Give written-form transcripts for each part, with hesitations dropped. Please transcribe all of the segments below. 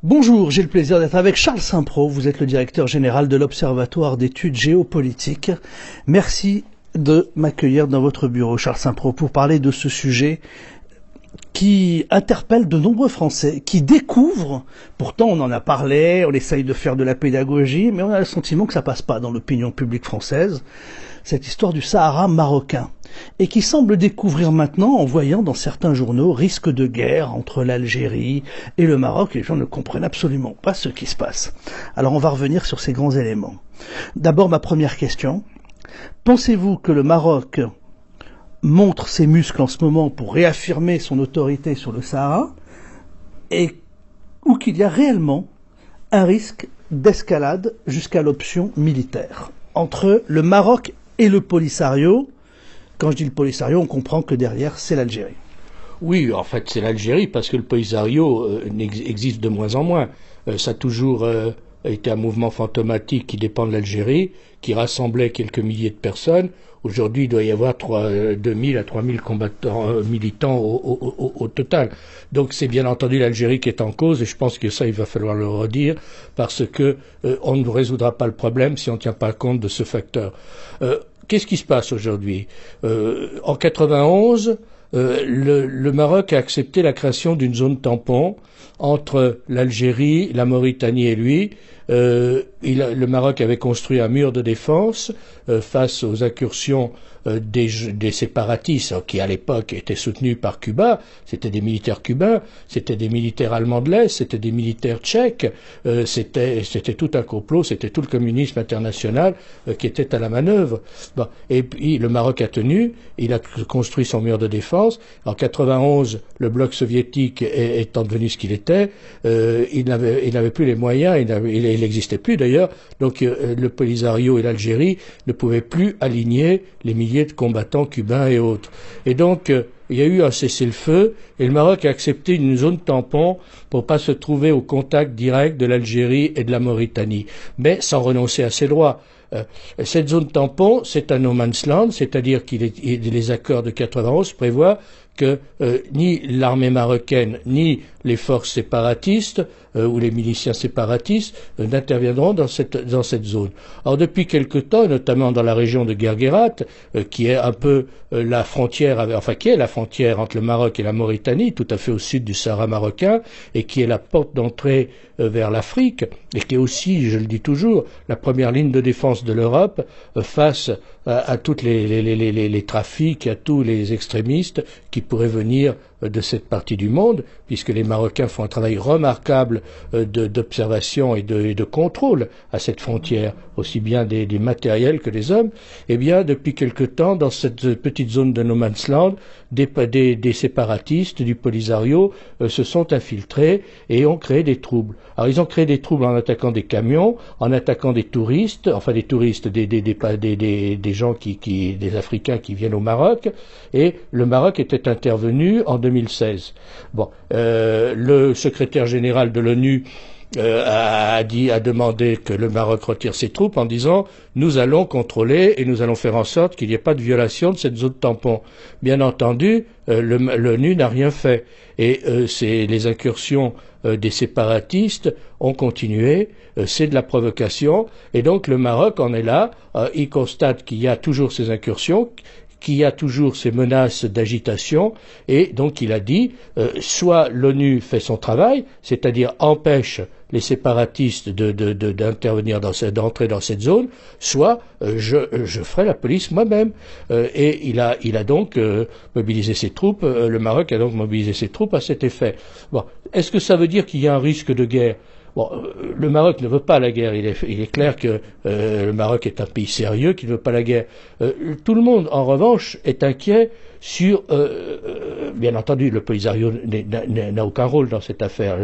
Bonjour, j'ai le plaisir d'être avec Charles Saint-Pro. Vous êtes le directeur général de l'Observatoire d'études géopolitiques. Merci de m'accueillir dans votre bureau, Charles Saint-Pro, pour parler de ce sujet qui interpelle de nombreux Français, qui découvrent, pourtant on en a parlé, on essaye de faire de la pédagogie, mais on a le sentiment que ça passe pas dans l'opinion publique française, cette histoire du Sahara marocain, et qui semble découvrir maintenant en voyant dans certains journaux risque de guerre entre l'Algérie et le Maroc, et les gens ne comprennent absolument pas ce qui se passe. Alors on va revenir sur ces grands éléments. D'abord ma première question, pensez-vous que le Maroc montre ses muscles en ce moment pour réaffirmer son autorité sur le Sahara, ou qu'il y a réellement un risque d'escalade jusqu'à l'option militaire entre le Maroc et le Polisario? Quand je dis le Polisario, on comprend que derrière, c'est l'Algérie. Oui, en fait, c'est l'Algérie, parce que le Polisario existe de moins en moins. Ça a toujours été un mouvement fantomatique qui dépend de l'Algérie, qui rassemblait quelques milliers de personnes. Aujourd'hui, il doit y avoir 2000 à 3000 combattants, militants au total. Donc c'est bien entendu l'Algérie qui est en cause, et je pense que ça, il va falloir le redire, parce que on ne résoudra pas le problème si on ne tient pas compte de ce facteur. Qu'est-ce qui se passe aujourd'hui? En 91, le Maroc a accepté la création d'une zone tampon entre l'Algérie, la Mauritanie et lui. Le Maroc avait construit un mur de défense face aux incursions des séparatistes qui à l'époque étaient soutenus par Cuba. C'était des militaires cubains, c'était des militaires allemands de l'Est, c'était des militaires tchèques, c'était tout un complot, c'était tout le communisme international qui était à la manœuvre. Bon. Et puis le Maroc a tenu, il a construit son mur de défense. En 91, le bloc soviétique étant devenu ce qu'il était, il n'avait plus les moyens, il n'existait plus d'ailleurs, donc le Polisario et l'Algérie ne pouvaient plus aligner les milliers de combattants cubains et autres. Et donc il y a eu un cessez-le-feu et le Maroc a accepté une zone tampon pour pas se trouver au contact direct de l'Algérie et de la Mauritanie, mais sans renoncer à ses droits. Cette zone tampon, c'est un no man's land, c'est-à-dire que les accords de 91 prévoient que ni l'armée marocaine ni les forces séparatistes ou les miliciens séparatistes n'interviendront dans cette zone. Or depuis quelque temps, notamment dans la région de Guerguerat, qui est un peu la frontière, qui est la frontière entre le Maroc et la Mauritanie, tout à fait au sud du Sahara marocain, et qui est la porte d'entrée vers l'Afrique, et qui est aussi, je le dis toujours, la première ligne de défense de l'Europe face à tous les trafics, à tous les extrémistes qui pourraient venir de cette partie du monde, puisque les Marocains font un travail remarquable d'observation et de contrôle à cette frontière, aussi bien des matériels que des hommes. Eh bien, depuis quelque temps, dans cette petite zone de no man's land, des séparatistes du Polisario se sont infiltrés et ont créé des troubles. Alors, ils ont créé des troubles en attaquant des camions, en attaquant des touristes, des gens des Africains qui viennent au Maroc, et le Maroc était intervenu en 2016. Bon, le secrétaire général de l'ONU a demandé que le Maroc retire ses troupes en disant nous allons contrôler et nous allons faire en sorte qu'il n'y ait pas de violation de cette zone tampon. Bien entendu, l'ONU n'a rien fait et les incursions des séparatistes ont continué, c'est de la provocation et donc le Maroc en est là, il constate qu'il y a toujours ces incursions, qu'il y a toujours ces menaces d'agitation, et donc il a dit soit l'ONU fait son travail, c'est-à-dire empêche les séparatistes d'intervenir d'entrer dans cette zone, soit je ferai la police moi-même. Et il a donc mobilisé ses troupes, le Maroc a donc mobilisé ses troupes à cet effet. Bon, est-ce que ça veut dire qu'il y a un risque de guerre? Bon, le Maroc ne veut pas la guerre. Il est clair que le Maroc est un pays sérieux qui ne veut pas la guerre. Tout le monde, en revanche, est inquiet sur... bien entendu, le Polisario n'a aucun rôle dans cette affaire.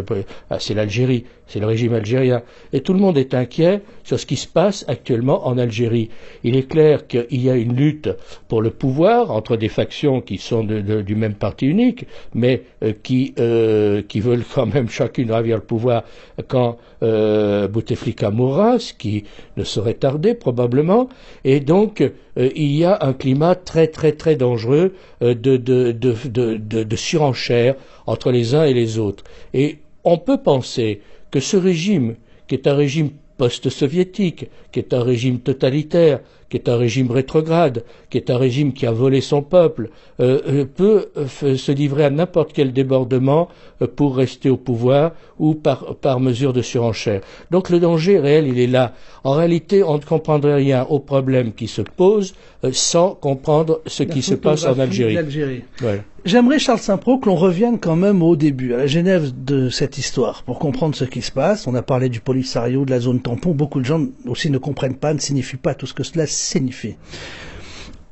C'est l'Algérie, c'est le régime algérien. Et tout le monde est inquiet sur ce qui se passe actuellement en Algérie. Il est clair qu'il y a une lutte pour le pouvoir entre des factions qui sont du même parti unique, mais qui veulent quand même chacune ravir le pouvoir quand Bouteflika mourra, ce qui ne saurait tarder probablement. Et donc, il y a un climat très très très dangereux de surenchère entre les uns et les autres. Et on peut penser que ce régime, qui est un régime post-soviétique, qui est un régime totalitaire, qui est un régime rétrograde, qui est un régime qui a volé son peuple, peut se livrer à n'importe quel débordement pour rester au pouvoir ou par mesure de surenchère. Donc le danger réel, il est là. En réalité, on ne comprendrait rien aux problèmes qui se posent sans comprendre ce qui se passe en Algérie. Voilà. J'aimerais, Charles Saint-Preux, que l'on revienne quand même au début, à la genèse de cette histoire, pour comprendre ce qui se passe. On a parlé du Polisario, de la zone tampon. Beaucoup de gens aussi ne comprennent pas, ne signifient pas tout ce que cela signifie.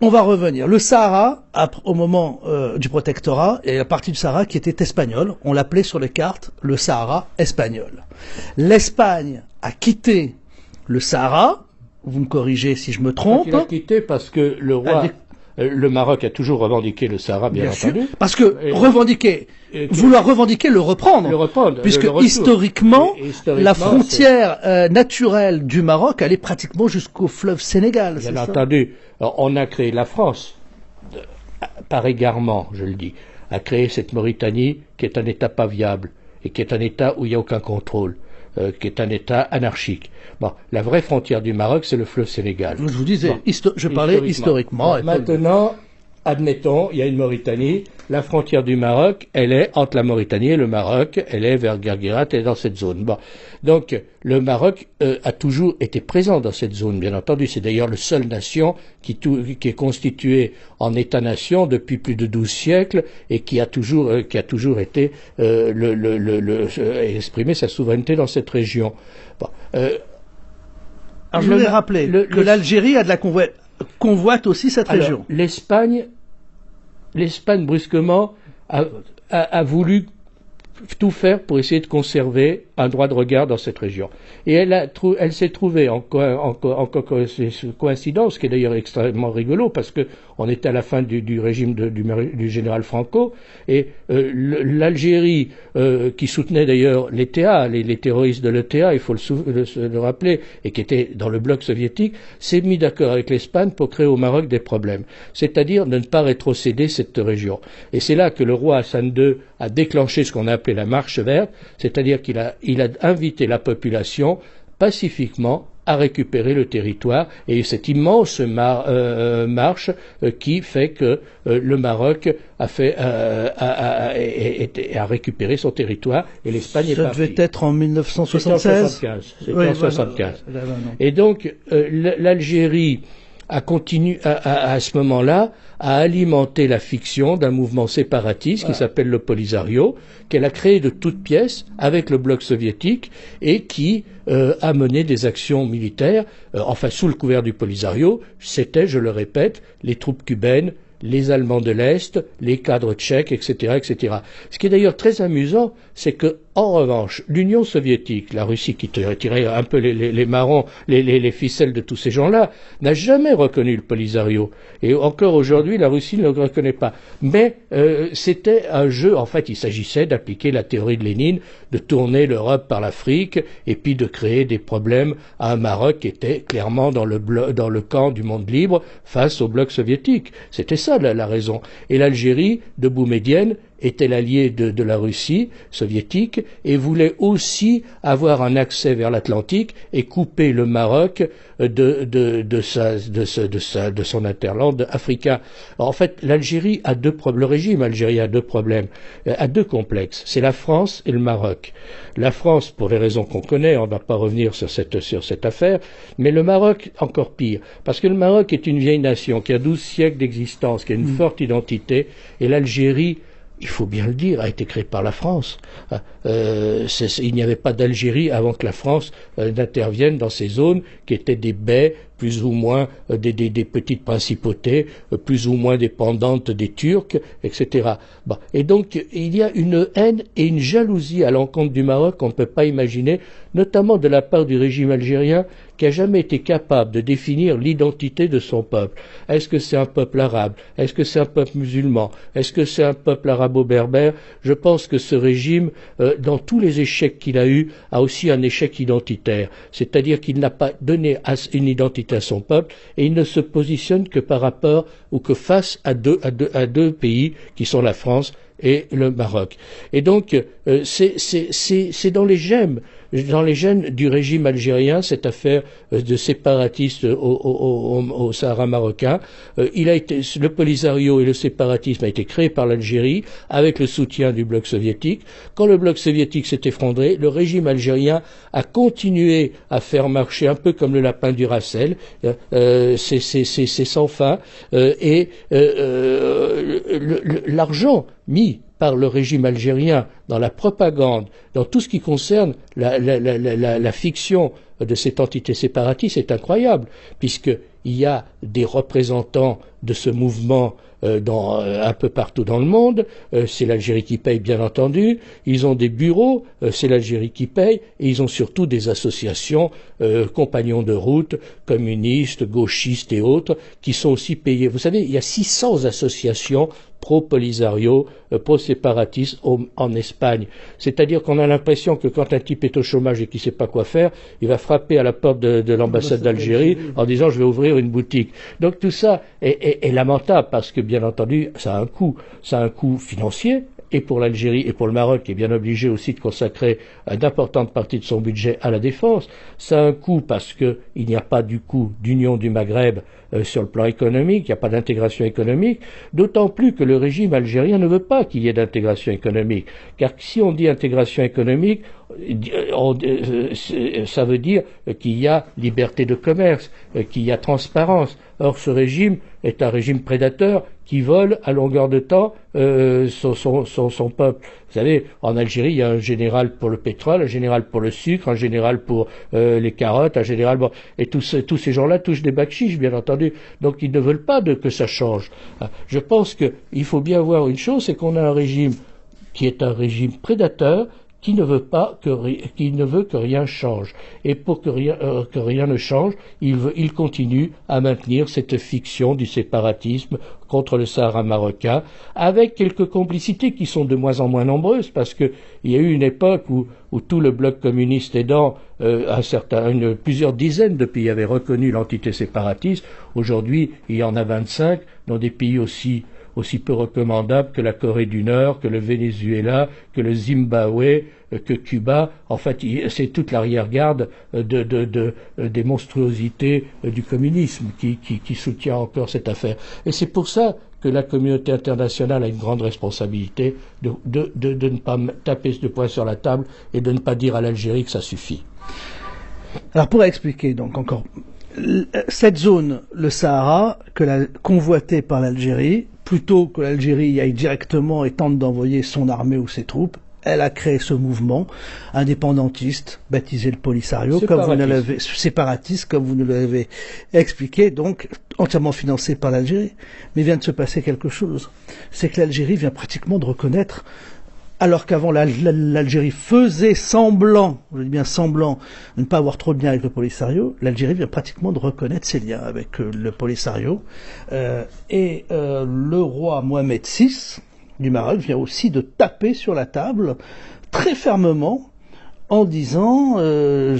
On va revenir. Le Sahara, au moment du protectorat, et la partie du Sahara qui était espagnole, on l'appelait sur les cartes le Sahara espagnol. L'Espagne a quitté le Sahara. Vous me corrigez si je me trompe. Il a quitté parce que le roi... Le Maroc a toujours revendiqué le Sahara, bien entendu. Sûr, parce que vouloir revendiquer le reprendre, puisque historiquement, la frontière naturelle du Maroc, elle est pratiquement jusqu'au fleuve Sénégal. Bien entendu. Alors, on a créé la France, par égarement, je le dis, a créé cette Mauritanie qui est un État pas viable et qui est un État où il n'y a aucun contrôle. Qui est un État anarchique. Bon, la vraie frontière du Maroc, c'est le fleuve Sénégal. Je vous disais, je parlais historiquement. Bon, maintenant, admettons, il y a une Mauritanie. La frontière du Maroc, elle est entre la Mauritanie et le Maroc. Elle est vers Guerguerat, elle est dans cette zone. Bon, donc le Maroc a toujours été présent dans cette zone, bien entendu. C'est d'ailleurs le seule nation qui est constituée en État-nation depuis plus de 12 siècles et qui a toujours été exprimer sa souveraineté dans cette région. Bon, alors je voudrais rappeler que l'Algérie a de la convoite aussi cette région. L'Espagne brusquement a voulu tout faire pour essayer de conserver un droit de regard dans cette région. Et elle s'est trouvée en coïncidence, qui est d'ailleurs extrêmement rigolo, parce que on était à la fin du régime du général Franco, et l'Algérie, qui soutenait d'ailleurs l'ETA, les terroristes de l'ETA, il faut le rappeler, et qui était dans le bloc soviétique, s'est mis d'accord avec l'Espagne pour créer au Maroc des problèmes, c'est-à-dire de ne pas rétrocéder cette région. Et c'est là que le roi Hassan II a déclenché ce qu'on a appelé la marche verte, c'est-à-dire qu'il a invité la population pacifiquement à récupérer le territoire, et cette immense marche qui fait que le Maroc a récupéré son territoire et l'Espagne est partie. Ça devait être en 1976. C'était en 1975. Et donc l'Algérie a continué à ce moment-là à alimenter la fiction d'un mouvement séparatiste qui s'appelle le Polisario, qu'elle a créé de toutes pièces avec le bloc soviétique et qui a mené des actions militaires, enfin sous le couvert du Polisario, c'était, je le répète, les troupes cubaines, les Allemands de l'Est, les cadres tchèques, etc., etc. Ce qui est d'ailleurs très amusant, c'est que, en revanche, l'Union soviétique, la Russie qui tirait un peu les marrons, les ficelles de tous ces gens-là, n'a jamais reconnu le Polisario. Et encore aujourd'hui, la Russie ne le reconnaît pas. Mais c'était un jeu, en fait, il s'agissait d'appliquer la théorie de Lénine, de tourner l'Europe par l'Afrique, et puis de créer des problèmes à un Maroc qui était clairement dans le camp du monde libre face au bloc soviétique. C'était ça la raison. Et l'Algérie de Boumedienne était l'allié de la Russie soviétique et voulait aussi avoir un accès vers l'Atlantique et couper le Maroc de son hinterland africain. Alors, en fait, l'Algérie a le régime algérien a deux problèmes, a deux complexes. C'est la France et le Maroc. La France, pour les raisons qu'on connaît, on ne va pas revenir sur cette affaire, mais le Maroc, encore pire, parce que le Maroc est une vieille nation qui a 12 siècles d'existence, qui a une forte identité, et l'Algérie, il faut bien le dire, a été créée par la France. Il n'y avait pas d'Algérie avant que la France n'intervienne dans ces zones qui étaient des baies, plus ou moins des petites principautés, plus ou moins dépendantes des Turcs, etc. Bon. Et donc, il y a une haine et une jalousie à l'encontre du Maroc qu'on ne peut pas imaginer, notamment de la part du régime algérien, qui n'a jamais été capable de définir l'identité de son peuple. Est-ce que c'est un peuple arabe? Est-ce que c'est un peuple musulman? Est-ce que c'est un peuple arabo-berbère? Je pense que ce régime, dans tous les échecs qu'il a eus, a aussi un échec identitaire. C'est-à-dire qu'il n'a pas donné une identité à son peuple et il ne se positionne que par rapport ou que face à deux pays qui sont la France et le Maroc. Et donc, c'est dans les gènes du régime algérien, cette affaire de séparatistes au Sahara marocain. Le Polisario et le séparatisme a été créé par l'Algérie avec le soutien du bloc soviétique. Quand le bloc soviétique s'est effondré, le régime algérien a continué à faire marcher un peu comme le lapin du Racel. C'est sans fin. L'argent mis par le régime algérien dans la propagande, dans tout ce qui concerne la fiction de cette entité séparatiste est incroyable, puisqu'il y a des représentants de ce mouvement un peu partout dans le monde. C'est l'Algérie qui paye, bien entendu. Ils ont des bureaux, c'est l'Algérie qui paye, et ils ont surtout des associations, compagnons de route, communistes, gauchistes et autres, qui sont aussi payés. Vous savez, il y a 600 associations pro-Polisario, pro-séparatistes en Espagne. C'est-à-dire qu'on a l'impression que quand un type est au chômage et qu'il ne sait pas quoi faire, il va frapper à la porte de l'ambassade d'Algérie en disant « je vais ouvrir une boutique ». Donc tout ça est lamentable parce que, bien entendu, ça a un coût. Ça a un coût financier, et pour l'Algérie et pour le Maroc, qui est bien obligé aussi de consacrer d'importantes parties de son budget à la défense. Ça a un coût parce qu'il n'y a pas du coup d'union du Maghreb sur le plan économique, il n'y a pas d'intégration économique, d'autant plus que le régime algérien ne veut pas qu'il y ait d'intégration économique. Car si on dit intégration économique, ça veut dire qu'il y a liberté de commerce, qu'il y a transparence. Or, ce régime est un régime prédateur qui vole à longueur de temps son peuple. Vous savez, en Algérie, il y a un général pour le pétrole, un général pour le sucre, un général pour les carottes, un général... Bon, et tous ces gens-là touchent des bakchiches, bien entendu. Donc, ils ne veulent pas que ça change. Je pense qu'il faut bien voir une chose, c'est qu'on a un régime qui est un régime prédateur, qui ne veut que rien change. Et pour que rien ne change, il continue à maintenir cette fiction du séparatisme contre le Sahara marocain, avec quelques complicités qui sont de moins en moins nombreuses, parce que il y a eu une époque où tout le bloc communiste aidant, plusieurs dizaines de pays avaient reconnu l'entité séparatiste. Aujourd'hui, il y en a 25 dans des pays aussi peu recommandables que la Corée du Nord, que le Venezuela, que le Zimbabwe, que Cuba. En fait, c'est toute l'arrière-garde des monstruosités du communisme qui soutient encore cette affaire. Et c'est pour ça que la communauté internationale a une grande responsabilité de ne pas taper de poing sur la table et de ne pas dire à l'Algérie que ça suffit. Alors, pour expliquer donc encore, cette zone, le Sahara, convoitée par l'Algérie, plutôt que l'Algérie y aille directement et tente d'envoyer son armée ou ses troupes, elle a créé ce mouvement indépendantiste, baptisé le Polisario, séparatiste, comme vous nous l'avez expliqué, donc entièrement financé par l'Algérie. Mais vient de se passer quelque chose. C'est que l'Algérie vient pratiquement de reconnaître, alors qu'avant l'Algérie faisait semblant, je dis bien semblant, de ne pas avoir trop de liens avec le Polisario, l'Algérie vient pratiquement de reconnaître ses liens avec le Polisario. Et le roi Mohamed VI du Maroc vient aussi de taper sur la table très fermement en disant que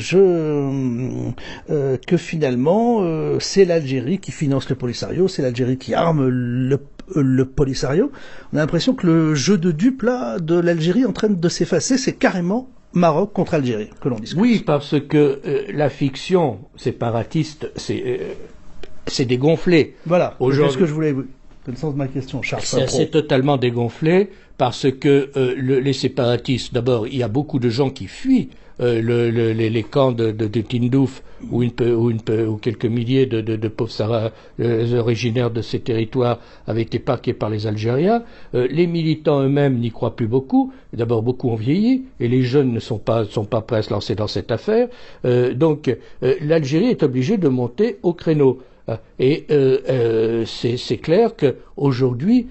finalement c'est l'Algérie qui finance le Polisario, c'est l'Algérie qui arme le Polisario. On a l'impression que le jeu de dupes là de l'Algérie est en train de s'effacer, c'est carrément Maroc contre Algérie que l'on discute. Oui, parce que la fiction séparatiste, c'est dégonflé. Voilà, c'est ce que je voulais... C'est le sens de ma question, Charles. C'est totalement dégonflé parce que les séparatistes, d'abord, il y a beaucoup de gens qui fuient les camps de Tindouf où quelques milliers de pauvres originaires de ces territoires avaient été parqués par les Algériens. Les militants eux-mêmes n'y croient plus beaucoup. D'abord, beaucoup ont vieilli et les jeunes ne sont pas prêts à se lancer dans cette affaire. Donc, l'Algérie est obligée de monter au créneau. Et c'est clair qu'aujourd'hui,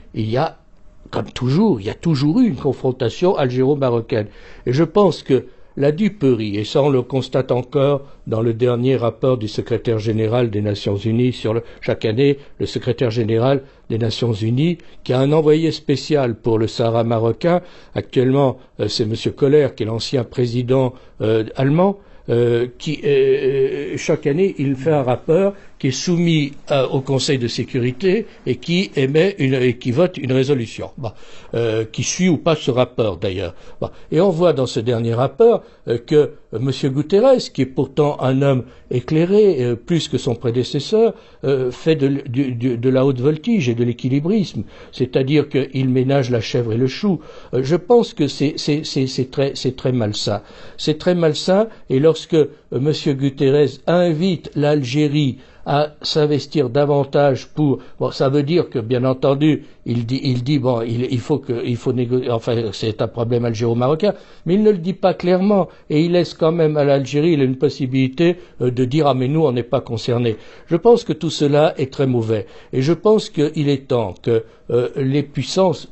comme toujours, il y a toujours eu une confrontation algéro-marocaine. Et je pense que la duperie, et ça on le constate encore dans le dernier rapport du secrétaire général des Nations Unies chaque année, le secrétaire général des Nations Unies, qui a un envoyé spécial pour le Sahara marocain. Actuellement, c'est M. Koller, qui est l'ancien président allemand, qui chaque année il fait un rapport qui est soumis au Conseil de sécurité et qui vote une résolution, qui suit ou pas ce rapport d'ailleurs. Et on voit dans ce dernier rapport que M. Guterres, qui est pourtant un homme éclairé, plus que son prédécesseur, fait de la haute voltige et de l'équilibrisme, c'est-à-dire qu'il ménage la chèvre et le chou. Je pense que c'est très malsain. C'est très malsain, et lorsque M. Guterres invite l'Algérie à s'investir davantage ça veut dire que, bien entendu, il faut négocier, enfin, c'est un problème algéro-marocain, mais il ne le dit pas clairement, et il laisse quand même à l'Algérie une possibilité de dire, ah, mais nous, on n'est pas concernés. Je pense que tout cela est très mauvais, et je pense qu'il est temps que les puissances,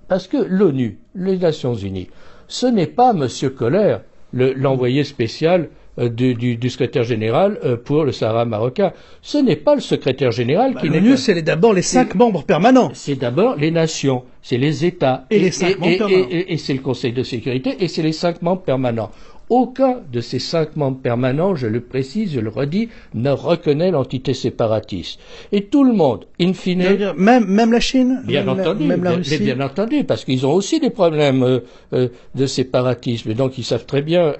parce que l'ONU, les Nations Unies, ce n'est pas M. Koller, l'envoyé spécial du secrétaire général pour le Sahara marocain. Ce n'est pas le secrétaire général qui n'est l'ONU, c'est d'abord les 5 membres permanents. C'est d'abord les nations, c'est les États. Et les 5 membres permanents. Et c'est le Conseil de sécurité, et c'est les 5 membres permanents. Aucun de ces 5 membres permanents, je le précise, je le redis, ne reconnaît l'entité séparatiste. Et tout le monde, in fine... Même la Chine? Bien entendu, même la Russie? Bien entendu, parce qu'ils ont aussi des problèmes de séparatisme. Et donc ils savent très bien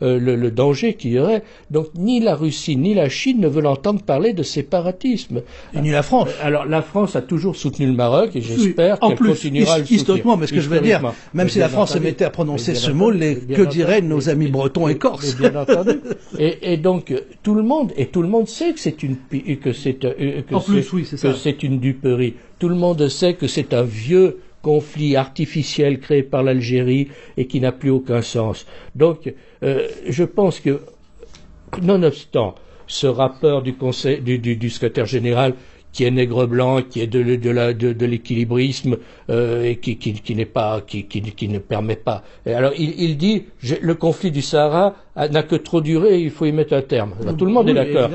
le danger qu'il y aurait. Donc ni la Russie ni la Chine ne veulent entendre parler de séparatisme. Et ni la France. Alors la France a toujours soutenu le Maroc, et j'espère qu'elle continuera à le soutenir. Historiquement, mais ce que je veux dire, même si la France se mettait à prononcer ce mot, que diraient nos amis bretons et corses? Bien entendu. Et donc tout le monde sait que c'est une duperie. Tout le monde sait que c'est un vieux conflit artificiel créé par l'Algérie et qui n'a plus aucun sens. Donc je pense que, nonobstant ce rapport du Conseil du secrétaire général, qui est nègre blanc, qui est de l'équilibrisme et qui ne permet pas. Et alors il dit le conflit du Sahara n'a que trop duré, il faut y mettre un terme. Alors, tout le monde est d'accord.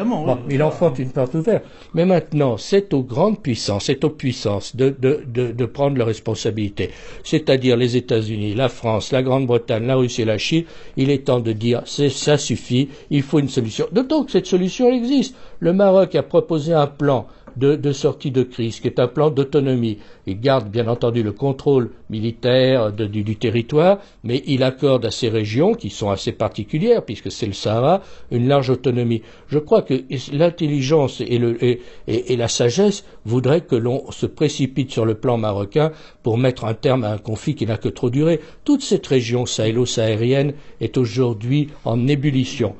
Il enfante une porte ouverte. Mais maintenant, c'est aux grandes puissances, c'est aux puissances de prendre leurs responsabilités. C'est-à-dire les États-Unis, la France, la Grande-Bretagne, la Russie et la Chine. Il est temps de dire ça suffit, il faut une solution. D'autant que cette solution existe. Le Maroc a proposé un plan de sortie de crise, qui est un plan d'autonomie. Il garde bien entendu le contrôle militaire du territoire, mais il accorde à ces régions, qui sont assez particulières, puisque c'est le Sahara, une large autonomie. Je crois que l'intelligence et la sagesse voudraient que l'on se précipite sur le plan marocain pour mettre un terme à un conflit qui n'a que trop duré. Toute cette région sahélo-saharienne est aujourd'hui en ébullition.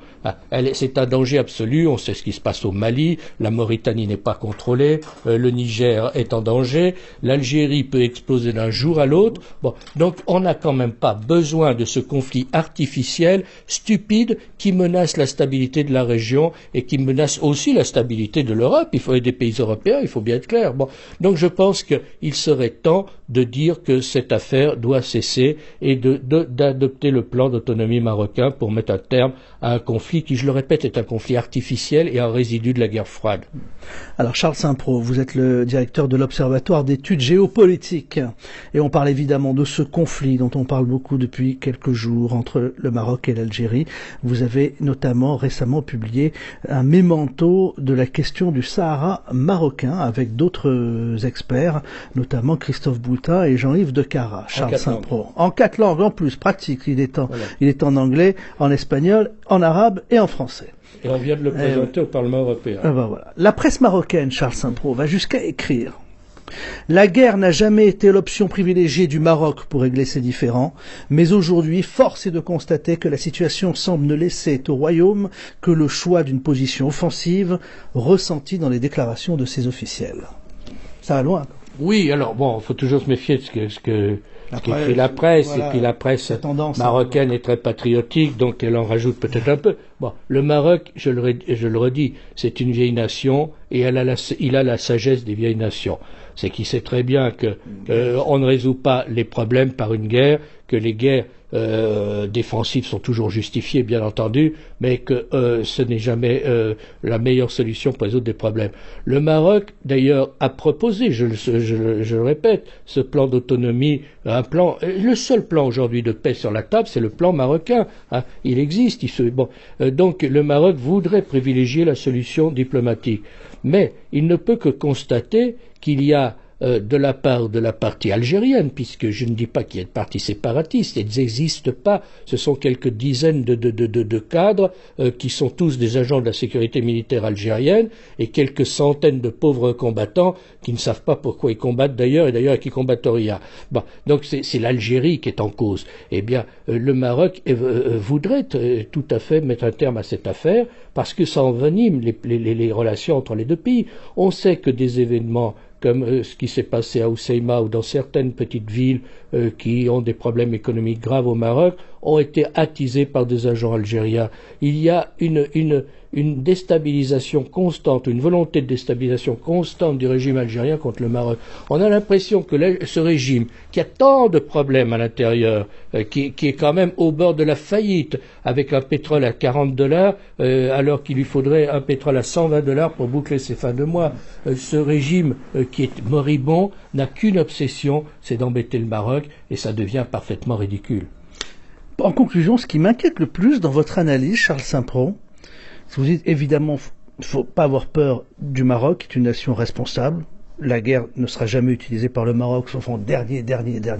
C'est un danger absolu, on sait ce qui se passe au Mali, la Mauritanie n'est pas contrôlée, le Niger est en danger, l'Algérie peut exploser d'un jour à l'autre. Donc on n'a quand même pas besoin de ce conflit artificiel, stupide, qui menace la stabilité de la région et qui menace aussi la stabilité de l'Europe. Il faut des pays européens, il faut bien être clair. Donc je pense qu'il serait temps de dire que cette affaire doit cesser et d'adopter le plan d'autonomie marocain pour mettre un terme à un conflit qui, je le répète, est un conflit artificiel et un résidu de la guerre froide. Alors Charles Saint-Pro, vous êtes le directeur de l'Observatoire d'études géopolitiques et on parle évidemment de ce conflit dont on parle beaucoup depuis quelques jours entre le Maroc et l'Algérie. Vous avez notamment récemment publié un mémento de la question du Sahara marocain avec d'autres experts, notamment Christophe Boutin et Jean-Yves Decara. Charles Saint-Pro. En 4 langues en plus, pratique. Il est en anglais, en espagnol, en arabe et en français. Et on vient de le présenter au Parlement européen. Voilà. La presse marocaine, Charles Saint-Pro, va jusqu'à écrire: la guerre n'a jamais été l'option privilégiée du Maroc pour régler ses différends, mais aujourd'hui, force est de constater que la situation semble ne laisser au Royaume que le choix d'une position offensive, ressentie dans les déclarations de ses officiels. Ça va loin. Oui, alors il faut toujours se méfier de ce qu'écrit la presse, voilà, et puis la presse marocaine est très patriotique, donc elle en rajoute peut-être un peu. Le Maroc, je le redis, c'est une vieille nation, et il a la sagesse des vieilles nations. C'est qu'il sait très bien que on ne résout pas les problèmes par une guerre, que les guerres défensives sont toujours justifiées, bien entendu, mais que ce n'est jamais la meilleure solution pour résoudre des problèmes. Le Maroc, d'ailleurs, a proposé, je le répète, ce plan d'autonomie, le seul plan aujourd'hui de paix sur la table, c'est le plan marocain. Hein, il existe. Donc le Maroc voudrait privilégier la solution diplomatique. Mais il ne peut que constater qu'il y a de la part de la partie algérienne, puisque je ne dis pas qu'il y ait de partis séparatistes, ils n'existent pas, ce sont quelques dizaines de cadres qui sont tous des agents de la sécurité militaire algérienne et quelques centaines de pauvres combattants qui ne savent pas pourquoi ils combattent d'ailleurs et d'ailleurs qui combattent rien. Bon, donc c'est l'Algérie qui est en cause. Eh bien, le Maroc voudrait tout à fait mettre un terme à cette affaire parce que ça envenime les relations entre les deux pays. On sait que des événements comme ce qui s'est passé à Hoceima ou dans certaines petites villes qui ont des problèmes économiques graves au Maroc, ont été attisés par des agents algériens. Il y a une déstabilisation constante, une volonté de déstabilisation constante du régime algérien contre le Maroc. On a l'impression que ce régime, qui a tant de problèmes à l'intérieur, qui est quand même au bord de la faillite, avec un pétrole à $40, alors qu'il lui faudrait un pétrole à $120 pour boucler ses fins de mois. Ce régime qui est moribond n'a qu'une obsession, c'est d'embêter le Maroc, et ça devient parfaitement ridicule. En conclusion, ce qui m'inquiète le plus dans votre analyse, Charles Saint-Preux, vous dites évidemment, il ne faut pas avoir peur du Maroc, qui est une nation responsable. La guerre ne sera jamais utilisée par le Maroc, sauf en dernier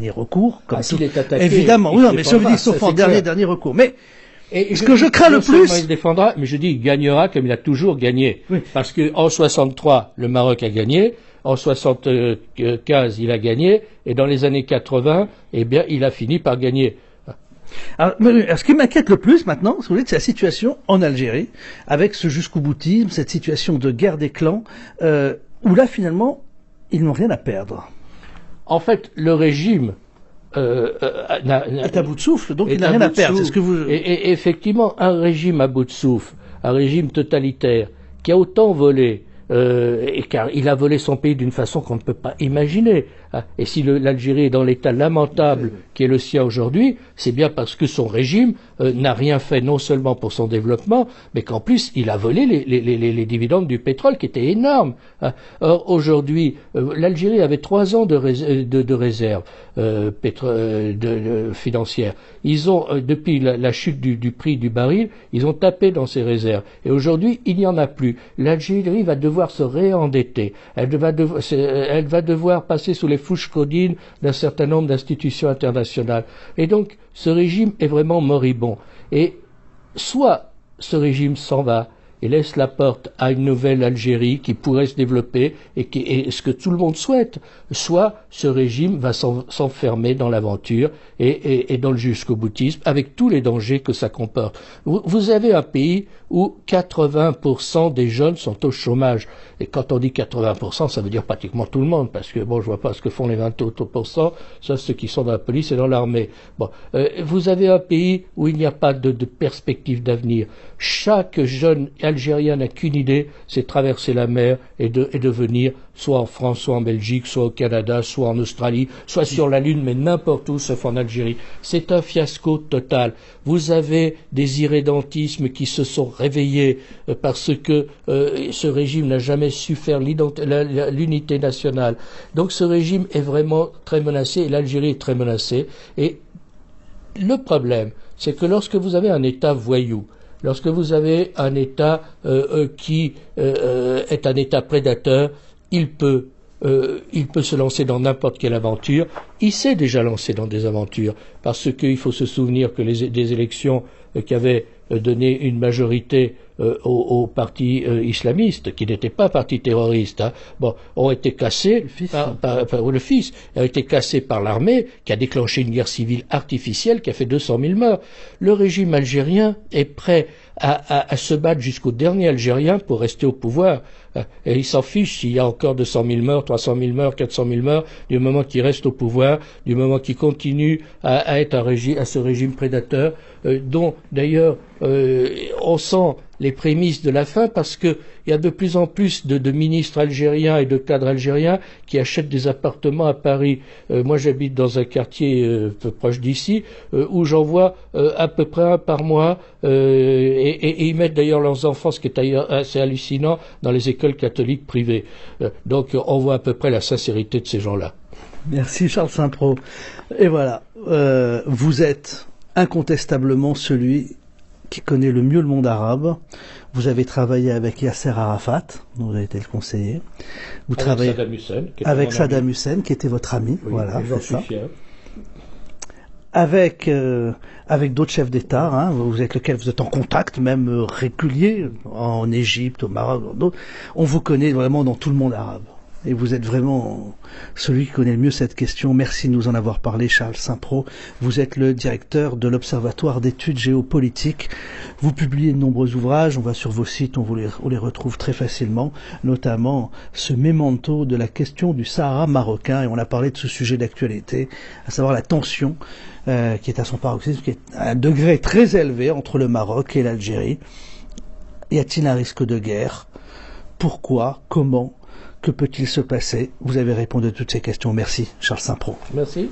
recours. Comme s'il est attaqué, évidemment, oui, non, mais si on dit sauf en dernier recours. Mais ce que je crains le plus, il défendra, mais je dis, il gagnera comme il a toujours gagné, oui. Parce que en 63, le Maroc a gagné. En 75, il a gagné, et dans les années 80, eh bien, il a fini par gagner. Alors, ce qui m'inquiète le plus maintenant, si vous voulez, c'est la situation en Algérie, avec ce jusqu'au boutisme, cette situation de guerre des clans, où là, finalement, ils n'ont rien à perdre. En fait, le régime est à bout de souffle, donc il n'a rien à perdre. C'est ce que vous... et effectivement, un régime à bout de souffle, un régime totalitaire, qui a autant volé, car il a volé son pays d'une façon qu'on ne peut pas imaginer. Et si l'Algérie est dans l'état lamentable qui est le sien aujourd'hui, c'est bien parce que son régime n'a rien fait non seulement pour son développement, mais qu'en plus il a volé les dividendes du pétrole qui étaient énormes. Or aujourd'hui, l'Algérie avait 3 ans de réserve financière. Ils ont, depuis la chute du prix du baril, ils ont tapé dans ces réserves. Et aujourd'hui, il n'y en a plus. L'Algérie va devoir se réendetter. Elle va devoir passer sous les fouches caudines d'un certain nombre d'institutions internationales. Et donc, ce régime est vraiment moribond. Et soit ce régime s'en va et laisse la porte à une nouvelle Algérie qui pourrait se développer et ce que tout le monde souhaite, soit ce régime va s'enfermer dans l'aventure et dans le jusqu'au boutisme avec tous les dangers que ça comporte. Vous avez un pays où 80% des jeunes sont au chômage. Et quand on dit 80%, ça veut dire pratiquement tout le monde, parce que bon, je vois pas ce que font les 20 autres %, sauf ceux qui sont dans la police et dans l'armée. Bon, vous avez un pays où il n'y a pas de perspective d'avenir. Chaque jeune Algérien n'a qu'une idée, c'est traverser la mer et de venir soit en France, soit en Belgique, soit au Canada, soit en Australie, soit sur la Lune, mais n'importe où, sauf en Algérie. C'est un fiasco total. Vous avez des irrédentismes qui se sont réveillés parce que ce régime n'a jamais su faire l'unité nationale. Donc ce régime est vraiment très menacé et l'Algérie est très menacée. Et le problème, c'est que lorsque vous avez un État voyou, lorsque vous avez un État qui est un État prédateur, il peut se lancer dans n'importe quelle aventure. Il s'est déjà lancé dans des aventures, parce qu'il faut se souvenir que des élections qui avaient donné une majorité au parti islamiste, qui n'était pas parti terroriste, ont été cassés le fils a été cassé par l'armée, qui a déclenché une guerre civile artificielle qui a fait 200 000 morts. Le régime algérien est prêt à se battre jusqu'au dernier Algérien pour rester au pouvoir. Et il s'en fiche s'il y a encore 200 000 morts, 300 000 morts, 400 000 morts, du moment qu'il reste au pouvoir, du moment qu'il continue à être à ce régime prédateur, dont d'ailleurs on sent les prémices de la fin, parce que il y a de plus en plus de ministres algériens et de cadres algériens qui achètent des appartements à Paris. Moi, j'habite dans un quartier peu proche d'ici, où j'en vois à peu près un par mois, et ils mettent d'ailleurs leurs enfants, ce qui est d'ailleurs assez hallucinant, dans les écoles catholiques privées. Donc, on voit à peu près la sincérité de ces gens-là. Merci Charles Saint-Pro. Et voilà, vous êtes incontestablement celui qui connaît le mieux le monde arabe. Vous avez travaillé avec Yasser Arafat, dont vous avez été le conseiller. Vous travaillez avec Saddam Hussein, qui était votre ami. Oui, voilà, c'est ça. Avec d'autres chefs d'État, hein, vous êtes en contact même régulier en Égypte, au Maroc, d'autres. On vous connaît vraiment dans tout le monde arabe. Et vous êtes vraiment celui qui connaît le mieux cette question. Merci de nous en avoir parlé, Charles Saint-Pro. Vous êtes le directeur de l'Observatoire d'études géopolitiques. Vous publiez de nombreux ouvrages. On va sur vos sites, on les retrouve très facilement, notamment ce mémento de la question du Sahara marocain. Et on a parlé de ce sujet d'actualité, à savoir la tension qui est à son paroxysme, qui est à un degré très élevé entre le Maroc et l'Algérie. Y a-t-il un risque de guerre? Pourquoi? Comment? Que peut-il se passer? Vous avez répondu à toutes ces questions. Merci, Charles Saint-Pro. Merci.